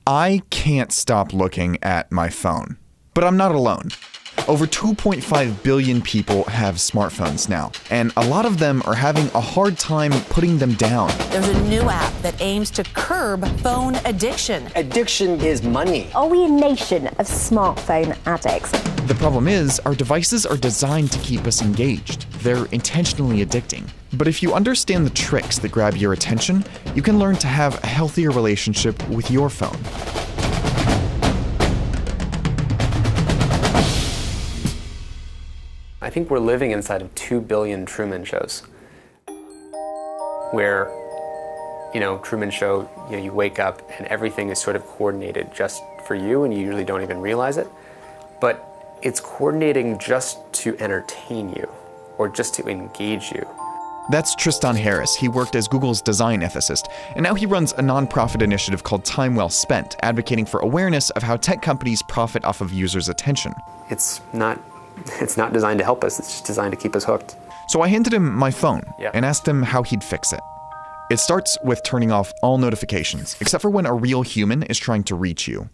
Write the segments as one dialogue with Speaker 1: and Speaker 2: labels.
Speaker 1: I can't stop looking at my phone. But I'm not alone. Over 2.5 billion people have smartphones now, and a lot of them are having a hard time putting them down.
Speaker 2: There's a new app that aims to curb phone addiction.
Speaker 3: Addiction is money.
Speaker 4: Are we a nation of smartphone addicts?
Speaker 1: The problem is, our devices are designed to keep us engaged. They're intentionally addicting. But if you understand the tricks that grab your attention, you can learn to have a healthier relationship with your phone.
Speaker 5: I think we're living inside of 2 billion Truman shows where, Truman Show, you wake up and everything is sort of coordinated just for you and you usually don't even realize it. But it's coordinating just to entertain you or just to engage you.
Speaker 1: That's Tristan Harris. He worked as Google's design ethicist, and now he runs a nonprofit initiative called Time Well Spent, advocating for awareness of how tech companies profit off of users' attention.
Speaker 5: It's not designed to help us, it's just designed to keep us hooked.
Speaker 1: So I handed him my phone and asked him how he'd fix it. It starts with turning off all notifications, except for when a real human is trying to reach you.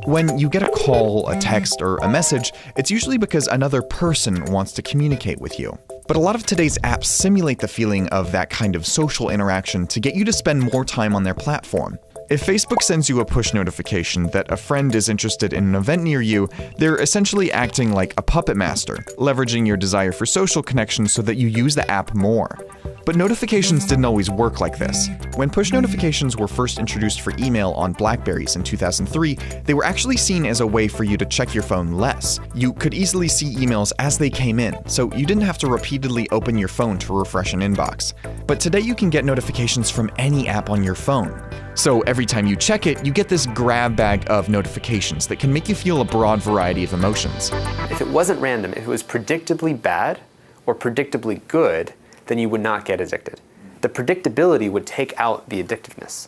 Speaker 1: When you get a call, a text, or a message, it's usually because another person wants to communicate with you. But a lot of today's apps simulate the feeling of that kind of social interaction to get you to spend more time on their platform. If Facebook sends you a push notification that a friend is interested in an event near you, they're essentially acting like a puppet master, leveraging your desire for social connection so that you use the app more. But notifications didn't always work like this. When push notifications were first introduced for email on BlackBerrys in 2003, they were actually seen as a way for you to check your phone less. You could easily see emails as they came in, so you didn't have to repeatedly open your phone to refresh an inbox. But today you can get notifications from any app on your phone. So every time you check it, you get this grab bag of notifications that can make you feel a broad variety of emotions.
Speaker 5: If it wasn't random, if it was predictably bad or predictably good, then you would not get addicted. The predictability would take out the addictiveness.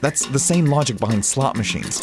Speaker 1: That's the same logic behind slot machines.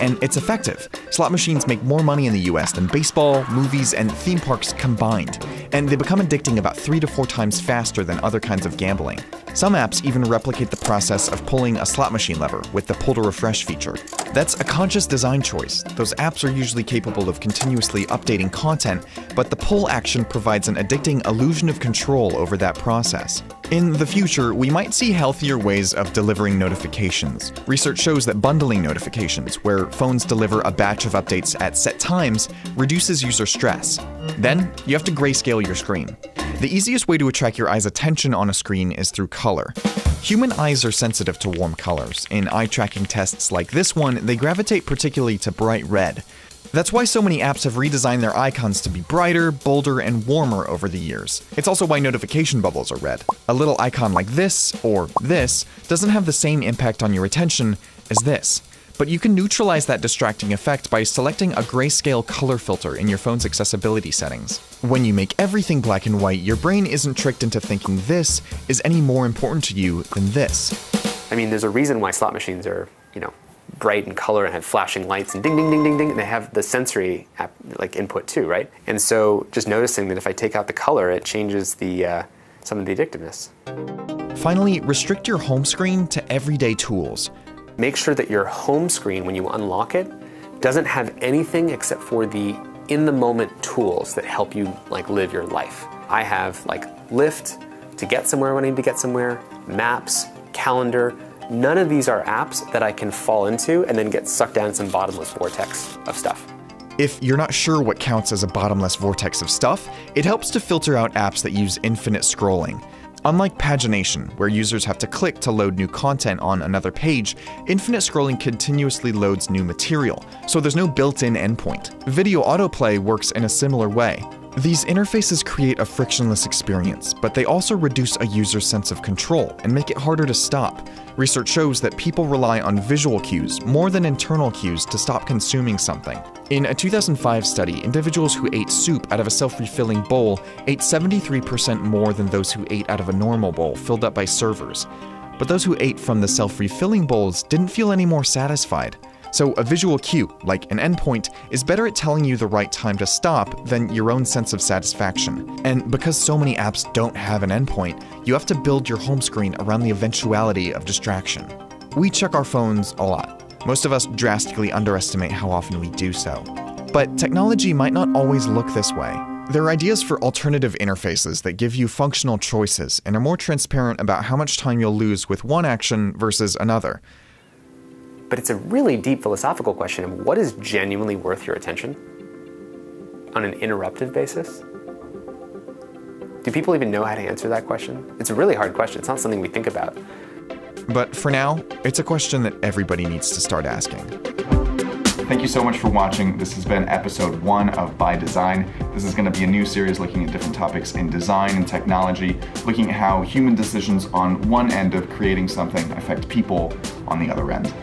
Speaker 1: And it's effective. Slot machines make more money in the US than baseball, movies, and theme parks combined. And they become addicting about 3 to 4 times faster than other kinds of gambling. Some apps even replicate the process of pulling a slot machine lever with the pull to refresh feature. That's a conscious design choice. Those apps are usually capable of continuously updating content, but the pull action provides an addicting illusion of control over that process. In the future, we might see healthier ways of delivering notifications. Research shows that bundling notifications, where phones deliver a batch of updates at set times, reduces user stress. Then, you have to grayscale your screen. The easiest way to attract your eye's attention on a screen is through color. Human eyes are sensitive to warm colors. In eye-tracking tests like this one, they gravitate particularly to bright red. That's why so many apps have redesigned their icons to be brighter, bolder, and warmer over the years. It's also why notification bubbles are red. A little icon like this, or this, doesn't have the same impact on your attention as this. But you can neutralize that distracting effect by selecting a grayscale color filter in your phone's accessibility settings. When you make everything black and white, your brain isn't tricked into thinking this is any more important to you than this.
Speaker 5: I mean, there's a reason why slot machines are, bright in color and have flashing lights and ding, ding, ding, ding, ding, and they have the sensory input too, right? And so just noticing that if I take out the color, it changes some of the addictiveness.
Speaker 1: Finally, restrict your home screen to everyday tools.
Speaker 5: Make sure that your home screen, when you unlock it, doesn't have anything except for the in-the-moment tools that help you live your life. I have Lyft to get somewhere when I need to get somewhere, maps, calendar. None of these are apps that I can fall into and then get sucked down some bottomless vortex of stuff.
Speaker 1: If you're not sure what counts as a bottomless vortex of stuff, it helps to filter out apps that use infinite scrolling. Unlike pagination, where users have to click to load new content on another page, infinite scrolling continuously loads new material, so there's no built-in endpoint. Video autoplay works in a similar way. These interfaces create a frictionless experience, but they also reduce a user's sense of control and make it harder to stop. Research shows that people rely on visual cues more than internal cues to stop consuming something. In a 2005 study, individuals who ate soup out of a self-refilling bowl ate 73% more than those who ate out of a normal bowl filled up by servers. But those who ate from the self-refilling bowls didn't feel any more satisfied. So a visual cue, like an endpoint, is better at telling you the right time to stop than your own sense of satisfaction. And because so many apps don't have an endpoint, you have to build your home screen around the eventuality of distraction. We check our phones a lot. Most of us drastically underestimate how often we do so. But technology might not always look this way. There are ideas for alternative interfaces that give you functional choices and are more transparent about how much time you'll lose with one action versus another.
Speaker 5: But it's a really deep philosophical question of what is genuinely worth your attention on an interruptive basis? Do people even know how to answer that question? It's a really hard question. It's not something we think about.
Speaker 1: But for now, it's a question that everybody needs to start asking.
Speaker 3: Thank you so much for watching. This has been episode 1 of By Design. This is going to be a new series looking at different topics in design and technology, looking at how human decisions on one end of creating something affect people on the other end.